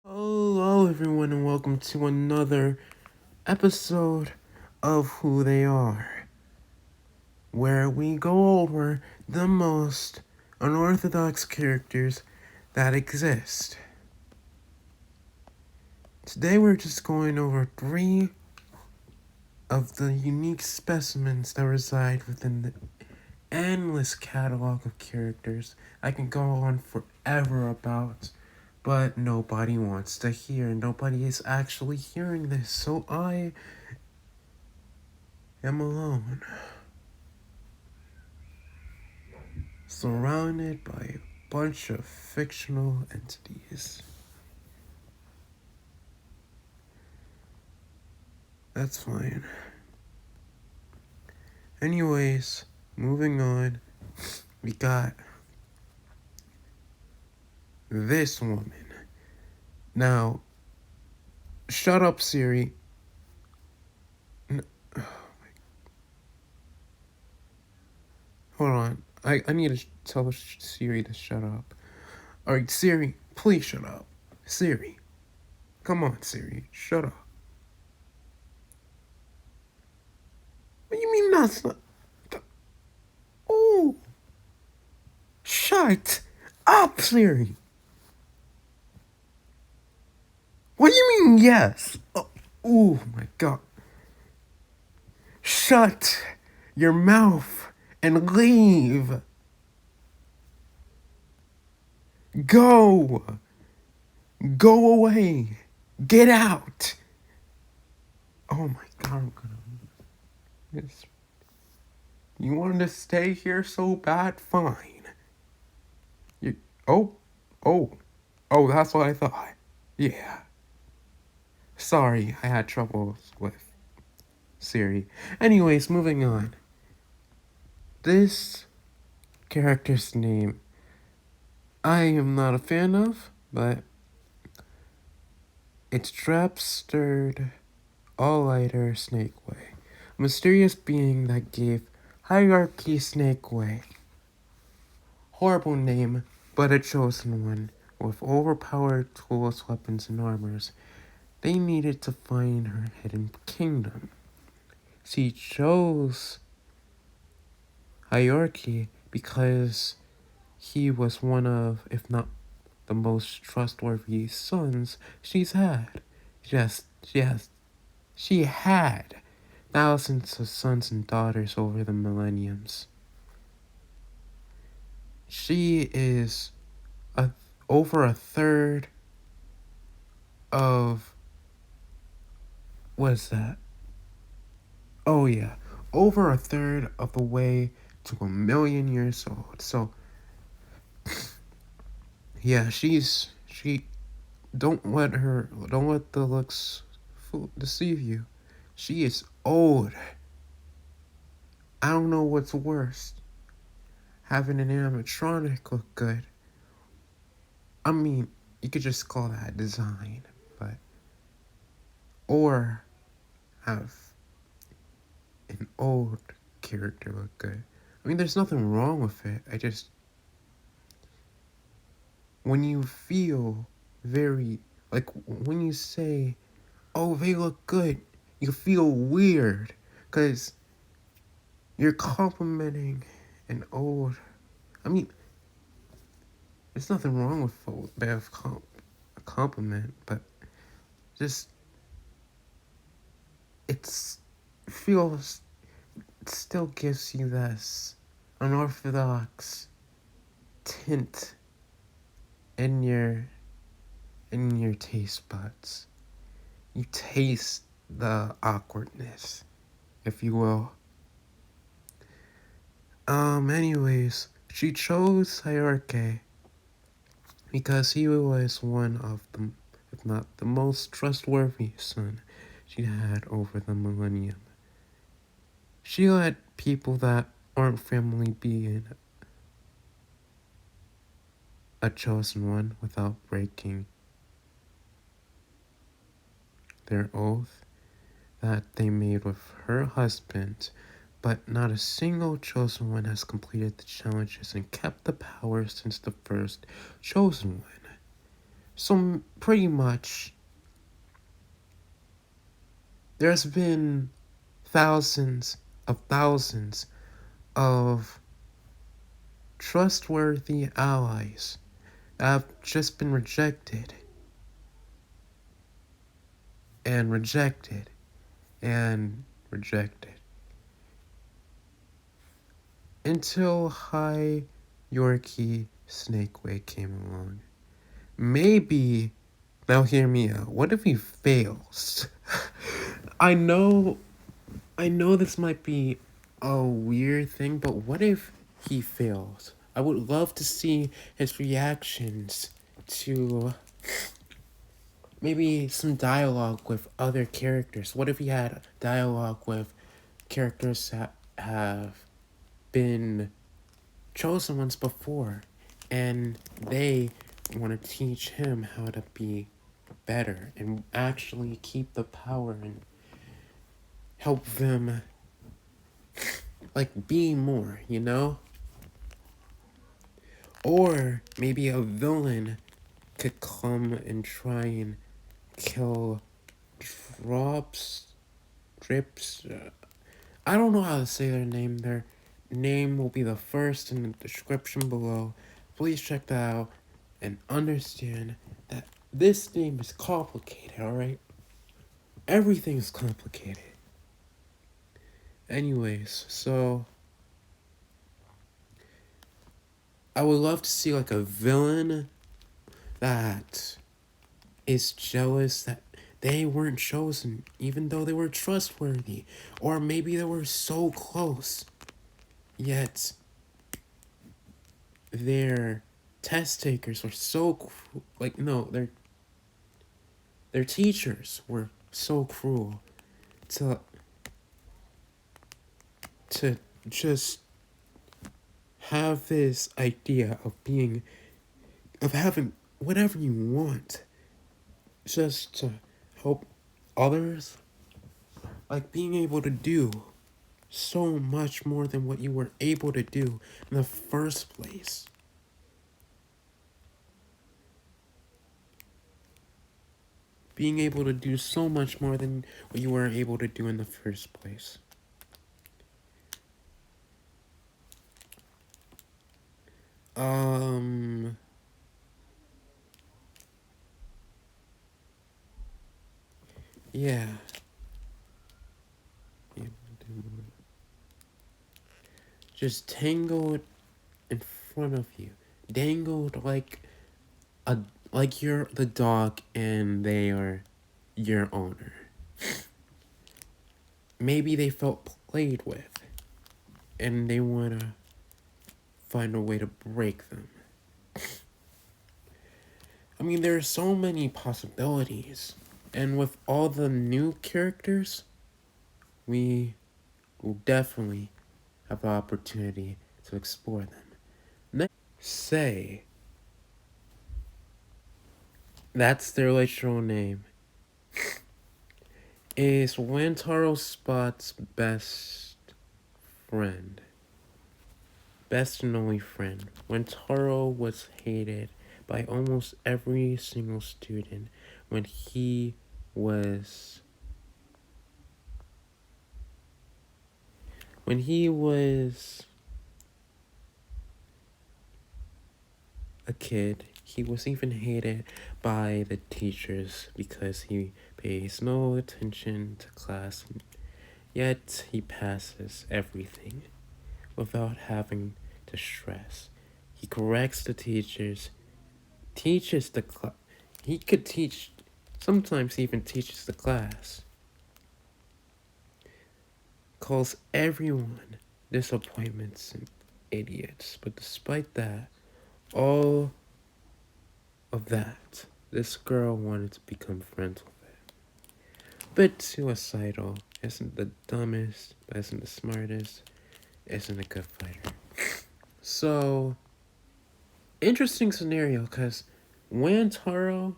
Hello, everyone, and welcome to another episode of Who They Are, where we go over the most unorthodox characters that exist. Today, we're just going over 3 of the unique specimens that reside within the endless catalog of characters I can go on forever about. But nobody wants to hear. Nobody is actually hearing this, so I am alone. Surrounded by a bunch of fictional entities. That's fine. Anyways, moving on. We got this woman. Now, shut up, Siri. Hold on. I need to tell Siri to shut up. Alright, Siri, please shut up. Siri. Come on, Siri. Shut up. What do you mean that's not... Oh! Shut up, Siri! What do you mean, yes? Oh my god. Shut your mouth and leave. Go. Go away. Get out. Oh my god, I'm gonna... You wanted to stay here so bad? Fine. Oh, that's what I thought. Yeah. Sorry, I had trouble with Siri. Anyways, moving on. This character's name I am not a fan of, but it's Drapsered, Alllighter, Snakeway. A mysterious being that gave Highyorey Snakeway. Horrible name, but a chosen one. With overpowered tools, weapons, and armors, they needed to find her hidden kingdom. She chose Highyorey because he was one of, if not the most trustworthy sons she's had. She had thousands of sons and daughters over the Millenniums. She is over a third of... What is that? Oh yeah, over a third of the way to 1,000,000 years old. So, yeah, she... Don't let the looks deceive you. She is old. I don't know what's worse. Having an animatronic look good. I mean, you could just call that design, but... Or have an old character look good. I mean, there's nothing wrong with it. When you feel very... Like, when you say, oh, they look good, you feel weird. Because you're complimenting an old... I mean, there's nothing wrong with a compliment, but just... It still gives you this unorthodox tint in your taste buds. You taste the awkwardness, if you will. Anyways, she chose Highyorey because he was one of the, if not the most trustworthy son she had over the millennium. She let people that aren't family be a chosen one without breaking their oath that they made with her husband, but not a single chosen one has completed the challenges and kept the power since the first chosen one. So, pretty much, there's been thousands of trustworthy allies that have just been rejected and rejected and rejected until Highyorey Snakeway came along. Maybe, now hear me out, what if he fails? I know this might be a weird thing, but what if he fails? I would love to see his reactions to maybe some dialogue with other characters. What if he had dialogue with characters that have been chosen once before and they want to teach him how to be better and actually keep the power and help them like be more, you know? Or maybe a villain could come and try and kill Drips. I don't know how to say their name. Their name will be the first in the description below. Please check that out and understand that this name is complicated, alright? Everything's complicated. Anyways, so I would love to see like a villain that is jealous that they weren't chosen even though they were trustworthy, or maybe they were so close yet their test takers were so like no their teachers were so cruel to just have this idea of having whatever you want just to help others, like being able to do so much more than what you were able to do in the first place. Being able to do so much more than what you were able to do in the first place. Yeah. Just tangled in front of you. Dangled like you're the dog and they are your owner. Maybe they felt played with and they want to find a way to break them. I mean, there are so many possibilities. And with all the new characters, we will definitely have the opportunity to explore them. Say, that's their literal name, is Wantaro Spot's best friend. Best and only friend. Wantaro was hated by almost every single student when he was a kid. He was even hated by the teachers because he pays no attention to class, yet he passes everything without having to stress. He corrects the teachers, teaches the class. He could teach, sometimes he even teaches the class. Calls everyone disappointments and idiots, but despite that, all of that, this girl wanted to become friends with it. Bit suicidal, isn't the dumbest, but isn't the smartest, isn't a good fighter. So, interesting scenario, because Wantaro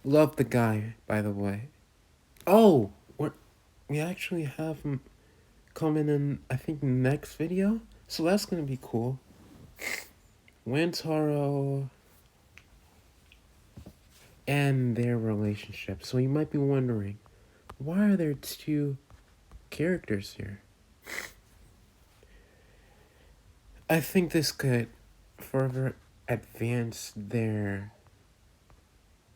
loved the guy, by the way. Oh, we actually have him coming in, I think, next video. So that's going to be cool. Wantaro and their relationship. So you might be wondering, why are there two characters here? I think this could further advance their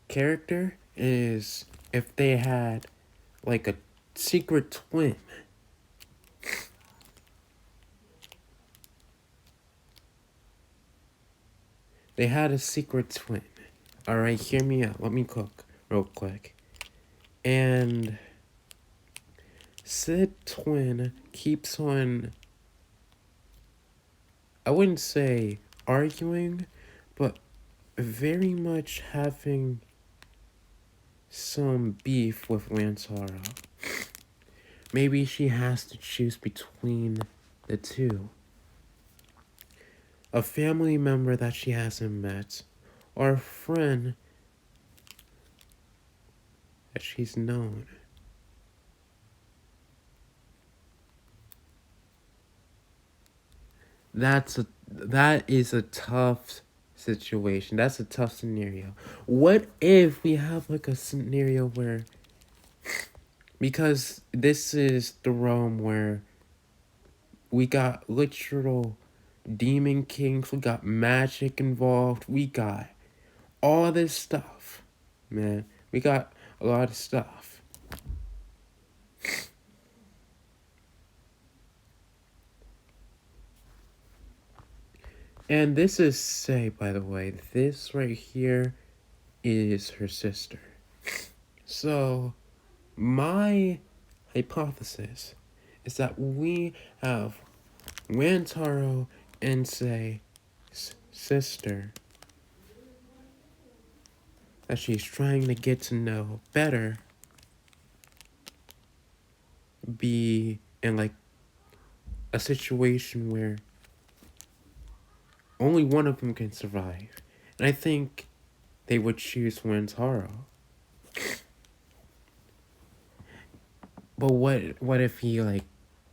character is if they had like a secret twin. They had a secret twin. Alright, hear me out. Let me cook real quick. And said twin keeps on, I wouldn't say arguing, but very much having some beef with Lansara. Maybe she has to choose between the two. A family member that she hasn't met, or a friend that she's known. That is a tough situation. That's a tough scenario. What if we have like a scenario where, because this is the realm where we got literal demon kings, we got magic involved, we got all this stuff, man. We got a lot of stuff. And this is, say, by the way, this right here is her sister. So, my hypothesis is that we have Wantaro and, say, sister that she's trying to get to know better be in, like, a situation where only one of them can survive. And I think they would choose Wantaro. But what if he, like,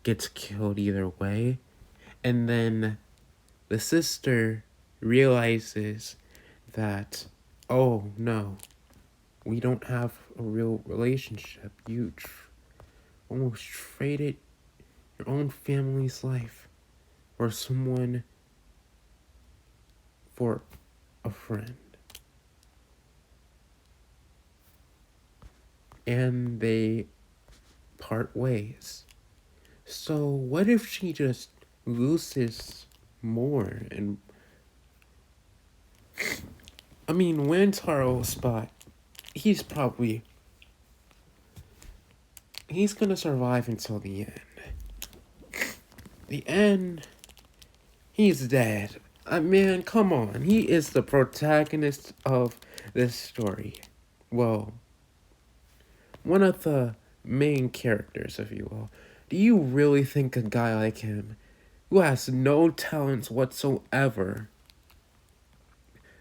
gets killed either way? And then the sister realizes that, oh, no, we don't have a real relationship. You almost traded your own family's life for someone, for a friend. And they part ways. So what if she just loses more? And I mean, Wantaro's spot, he's gonna survive until the end. The end, he's dead. Man, come on. He is the protagonist of this story. Well, one of the main characters, if you will. Do you really think a guy like him, who has no talents whatsoever,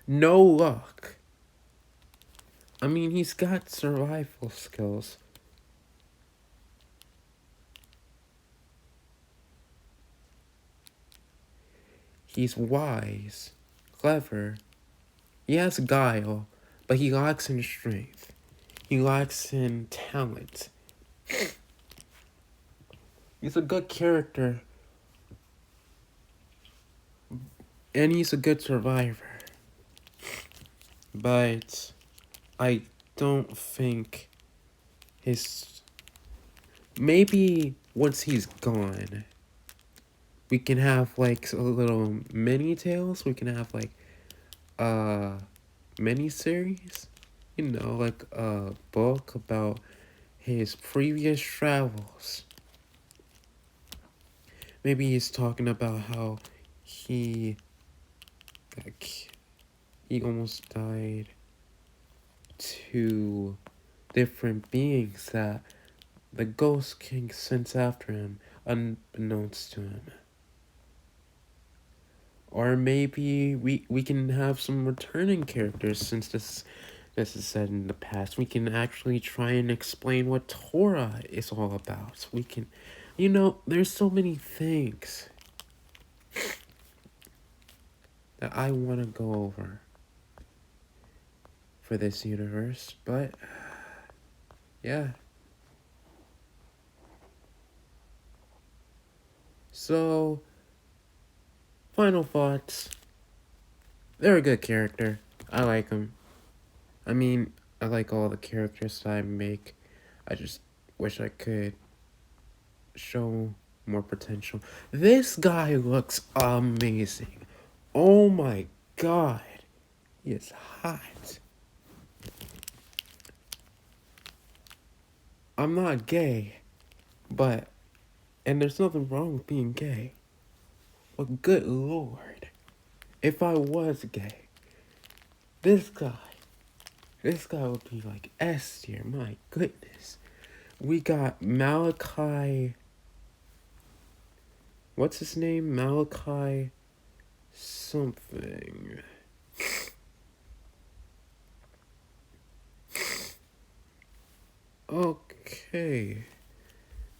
no luck, I mean, he's got survival skills, he's wise, clever, he has guile, but he lacks in strength, he lacks in talent. He's a good character, and he's a good survivor. But I don't think maybe once he's gone, we can have like a little mini tales. We can have like a mini series, like a book about his previous travels. Maybe he's talking about how he almost died to different beings that the Ghost King sent after him, unbeknownst to him. Or maybe we can have some returning characters, since this is said in the past. We can actually try and explain what Torah is all about. We can, there's so many things that I want to go over for this universe, but yeah. So, final thoughts. They're a good character. I like them. I mean, I like all the characters that I make. I just wish I could show more potential. This guy looks amazing. Oh my god. He is hot. I'm not gay, but, and there's nothing wrong with being gay. But good lord, if I was gay, this guy would be like S tier, my goodness. We got Malachi, what's his name? Malachi something. Okay.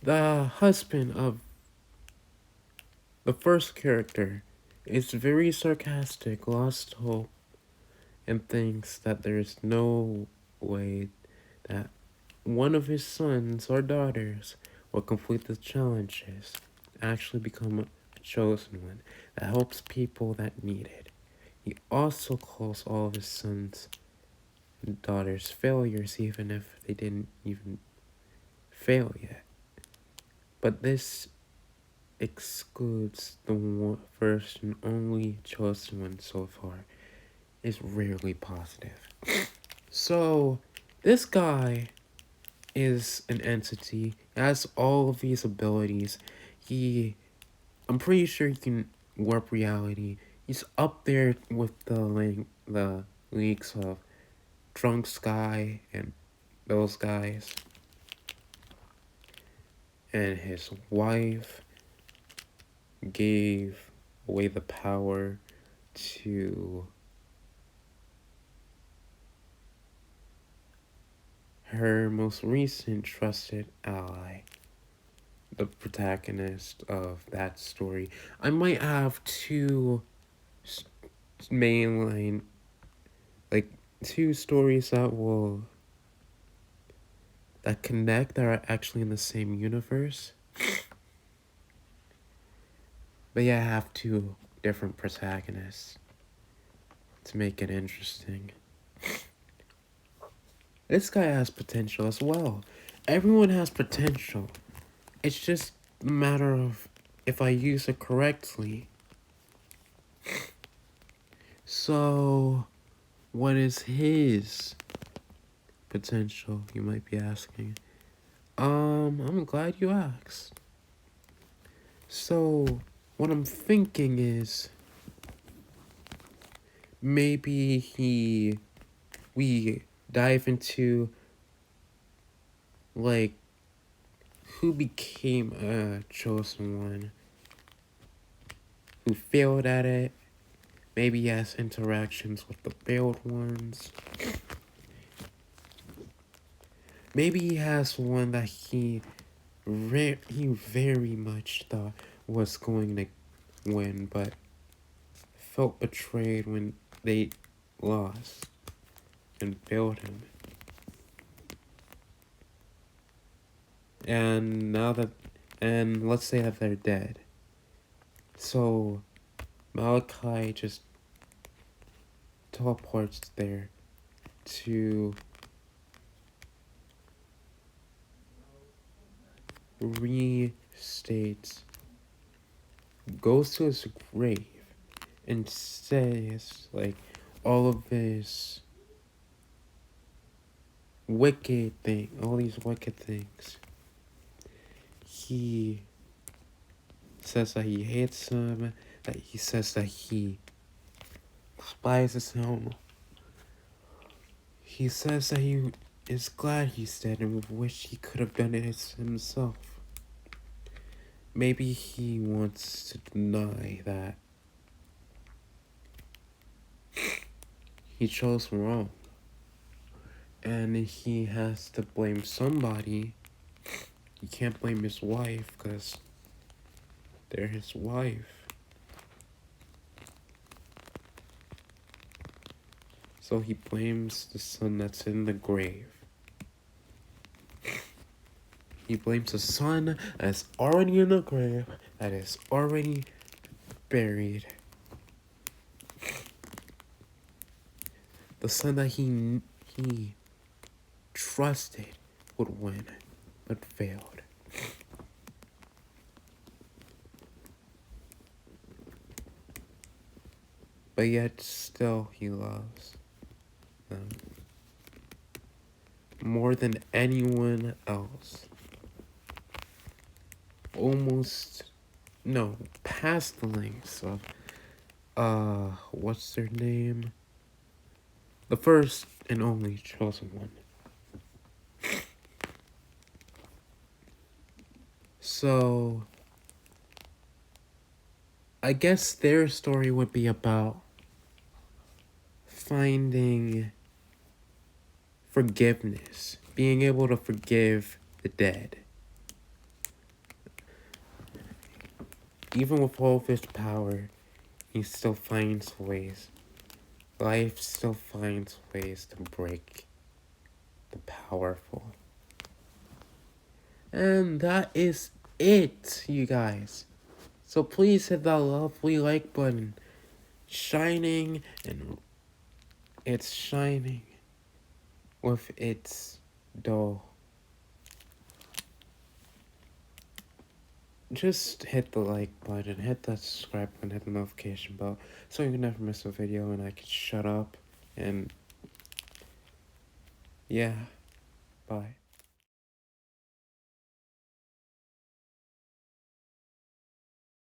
The husband of the first character is very sarcastic, lost hope, and thinks that there's no way that one of his sons or daughters will complete the challenges, actually become a chosen one that helps people that need it. He also calls all of his sons and daughters failures, even if they didn't even fail yet. But this excludes the first and only chosen one so far is rarely positive. So, this guy is an entity, has all of these abilities. I'm pretty sure he can warp reality. He's up there with the leaks of Drunk Sky and those guys. And his wife gave away the power to her most recent trusted ally, the protagonist of that story. I might have two mainline, like, two stories that connect, that are actually in the same universe. But yeah, I have two different protagonists to make it interesting. This guy has potential as well. Everyone has potential. It's just a matter of if I use it correctly. So, what is his potential, you might be asking? I'm glad you asked. So, what I'm thinking is maybe we dive into, like, who became a chosen one, who failed at it. Maybe he has interactions with the failed ones. Maybe he has one that he very much thought was going to win, but felt betrayed when they lost and failed him. And let's say that they're dead. So Malachi just teleports there to goes to his grave and says, like, all of this all these wicked things. He says that he hates him, that he says that he despises him. He says that he is glad he's dead and wish he could have done it himself. Maybe he wants to deny that he chose wrong. And he has to blame somebody. He can't blame his wife because they're his wife. So he blames the son that's in the grave. He blames the son that's already in the grave, that is already buried. The son that he trusted would win, but failed. But yet still he loves them more than anyone else. Past the lengths of, what's their name? The first and only chosen one. So, I guess their story would be about finding forgiveness, being able to forgive the dead. Even with all of his power, he still finds ways. Life still finds ways to break the powerful. And that is it, you guys. So please hit that lovely like button. Shining, and it's shining with its dull. Just hit the like button, hit that subscribe button, hit the notification bell, so you can never miss a video and I can shut up. And yeah, bye.